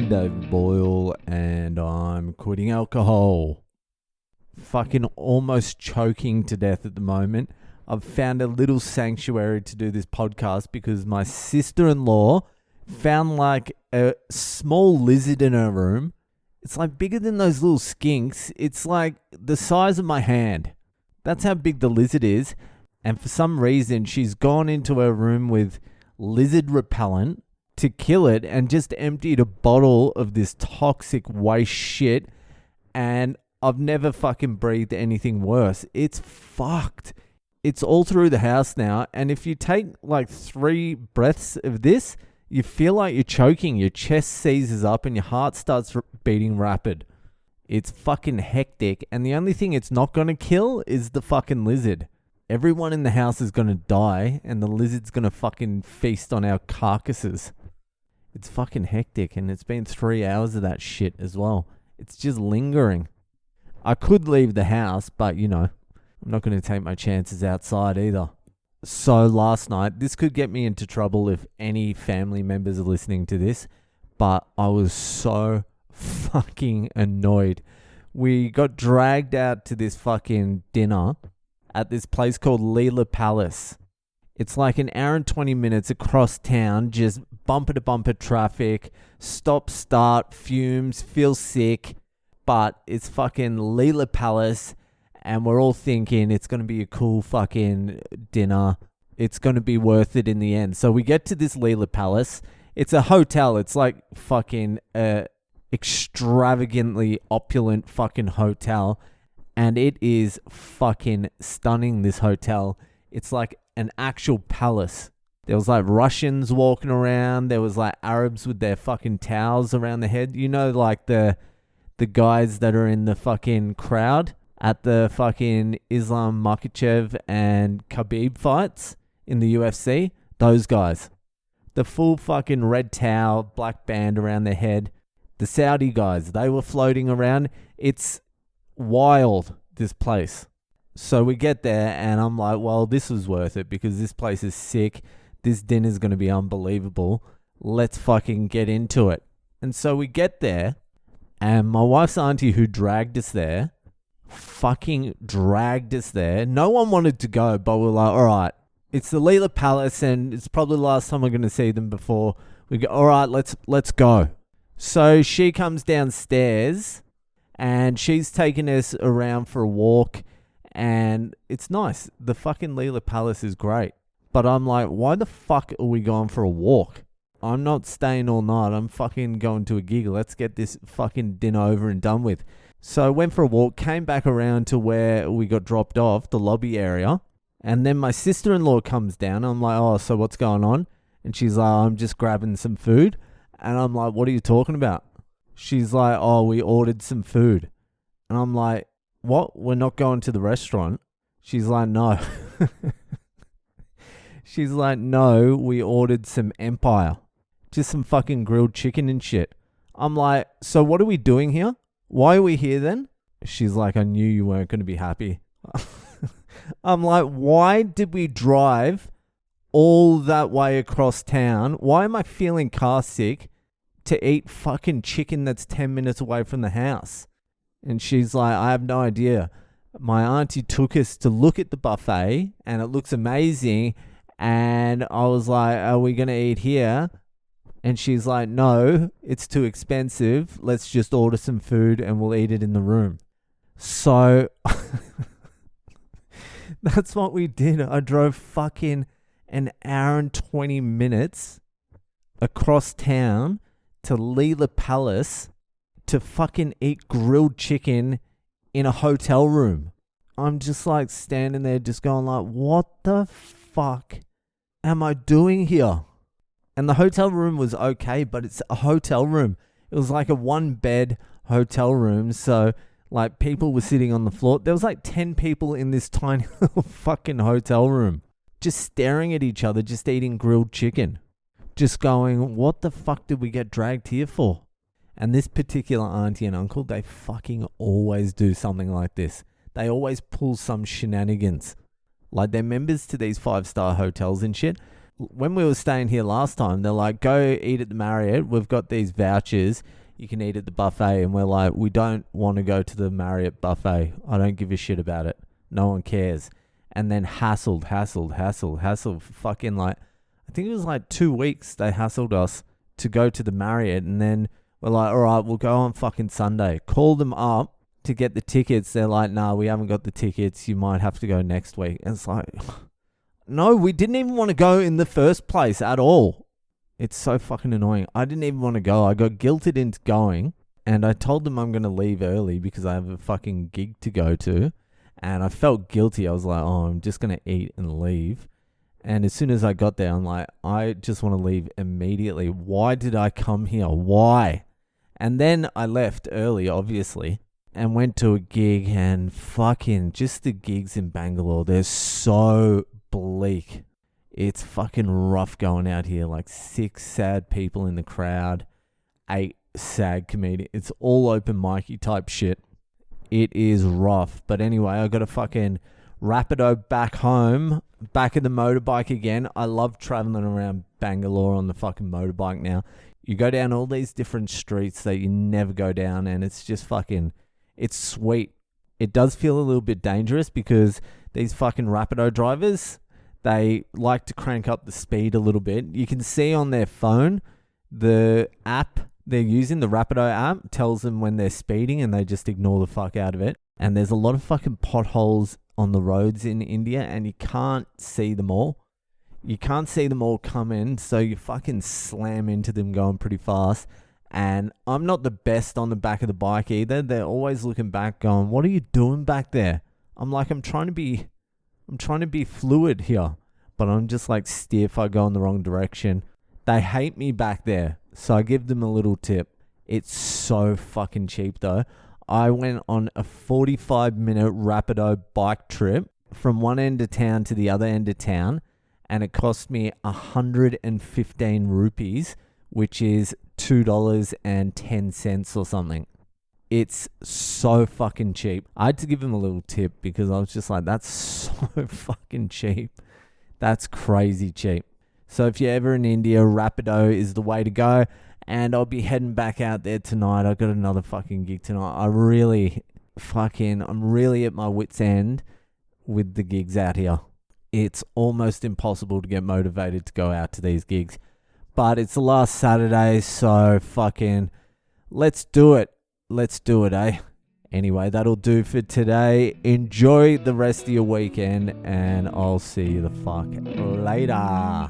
David Boyle, and I'm quitting alcohol. Fucking almost choking to death at the moment. I've found a little sanctuary to do this podcast because my sister-in-law found like a small lizard in her room. It's like bigger than those little skinks. It's like the size of my hand. That's how big the lizard is. And for some reason, she's gone into her room with lizard repellent to kill it and just emptied a bottle of this toxic waste shit. And I've never fucking breathed anything worse. It's fucked. It's all through the house now. And if you take like 3 breaths of this, you feel like you're choking. Your chest seizes up and your heart starts beating rapid. It's fucking hectic. And the only thing it's not going to kill is the fucking lizard. Everyone in the house is going to die and the lizard's going to fucking feast on our carcasses. It's fucking hectic, and it's been 3 hours of that shit as well. It's just lingering. I could leave the house, but you know, I'm not going to take my chances outside either. So last night, this could get me into trouble if any family members are listening to this, but I was so fucking annoyed. We got dragged out to this fucking dinner at this place called Leela Palace. It's like an hour and 20 minutes across town, just bumper to bumper traffic, stop, start, fumes, feel sick, but it's fucking Leela Palace, and we're all thinking it's going to be a cool fucking dinner. It's going to be worth it in the end. So we get to this Leela Palace. It's a hotel. It's like fucking extravagantly opulent fucking hotel, and it is fucking stunning, this hotel. It's like an actual palace. There was like Russians walking around. There was like Arabs with their fucking towels around their head. You know, like the guys that are in the fucking crowd at the fucking Islam Makhachev and Khabib fights in the UFC. Those guys. The full fucking red towel, black band around their head. The Saudi guys, they were floating around. It's wild, this place. So we get there and I'm like, well, this was worth it because this place is sick. This dinner's going to be unbelievable. Let's fucking get into it. And so we get there and my wife's auntie who dragged us there, fucking dragged us there. No one wanted to go, but we're like, all right, it's the Leela Palace and it's probably the last time we're going to see them before we go. All right, let's go. So she comes downstairs and she's taking us around for a walk. And it's nice. The fucking Leela Palace is great. But I'm like, why the fuck are we going for a walk? I'm not staying all night. I'm fucking going to a gig. Let's get this fucking dinner over and done with. So I went for a walk, came back around to where we got dropped off, the lobby area. And then my sister-in-law comes down. I'm like, oh, so what's going on? And she's like, I'm just grabbing some food. And I'm like, what are you talking about? She's like, oh, we ordered some food. And I'm like, what? We're not going to the restaurant? She's like, no. She's like, no, we ordered some Empire. Just some fucking grilled chicken and shit. I'm like, so what are we doing here? Why are we here then? She's like, I knew you weren't going to be happy. I'm like, why did we drive all that way across town? Why am I feeling car sick to eat fucking chicken that's 10 minutes away from the house? And she's like, I have no idea. My auntie took us to look at the buffet and it looks amazing. And I was like, are we going to eat here? And she's like, no, it's too expensive. Let's just order some food and we'll eat it in the room. So that's what we did. I drove fucking an hour and 20 minutes across town to Leela Palace to fucking eat grilled chicken in a hotel room. I'm just like standing there just going like, what the fuck am I doing here? And the hotel room was okay, but it's a hotel room. It was like a 1-bed hotel room. So like people were sitting on the floor. There was like 10 people in this tiny little fucking hotel room just staring at each other, just eating grilled chicken. Just going, what the fuck did we get dragged here for? And this particular auntie and uncle, they fucking always do something like this. They always pull some shenanigans. Like they're members to these 5-star hotels and shit. when we were staying here last time, they're like, go eat at the Marriott. We've got these vouchers. You can eat at the buffet. And we're like, we don't want to go to the Marriott buffet. I don't give a shit about it. No one cares. And then hassled for fucking like, I think it was like 2 weeks they hassled us to go to the Marriott. And then we're like, all right, we'll go on fucking Sunday. Call them up to get the tickets. They're like, nah, we haven't got the tickets. You might have to go next week. And it's like, no, we didn't even want to go in the first place at all. It's so fucking annoying. I didn't even want to go. I got guilted into going. And I told them I'm going to leave early because I have a fucking gig to go to. And I felt guilty. I was like, oh, I'm just going to eat and leave. And as soon as I got there, I'm like, I just want to leave immediately. Why did I come here? Why? And then I left early, obviously, and went to a gig. And fucking just the gigs in Bangalore, they're so bleak. It's fucking rough going out here. Like 6 sad people in the crowd, 8 sad comedians. It's all open micy type shit. It is rough. But anyway, I got a fucking Rapido back home, back in the motorbike again. I love traveling around Bangalore on the fucking motorbike now. You go down all these different streets that you never go down, and it's just fucking, it's sweet. It does feel a little bit dangerous because these fucking Rapido drivers, they like to crank up the speed a little bit. You can see on their phone, the app they're using, the Rapido app, tells them when they're speeding and they just ignore the fuck out of it. And there's a lot of fucking potholes on the roads in India and you can't see them all. You can't see them all come in, so you fucking slam into them going pretty fast. And I'm not the best on the back of the bike either. They're always looking back going, what are you doing back there? I'm like, I'm trying to be fluid here. But I'm just like stiff. I go in the wrong direction. They hate me back there. So I give them a little tip. It's so fucking cheap though. I went on a 45-minute Rapido bike trip from one end of town to the other end of town. And it cost me 115 rupees, which is $2.10 or something. It's so fucking cheap. I had to give him a little tip because I was just like, that's so fucking cheap. That's crazy cheap. So if you're ever in India, Rapido is the way to go. And I'll be heading back out there tonight. I've got another fucking gig tonight. I'm really at my wit's end with the gigs out here. It's almost impossible to get motivated to go out to these gigs. But it's the last Saturday, so fucking let's do it. Let's do it, eh? Anyway, that'll do for today. Enjoy the rest of your weekend, and I'll see you the fuck later.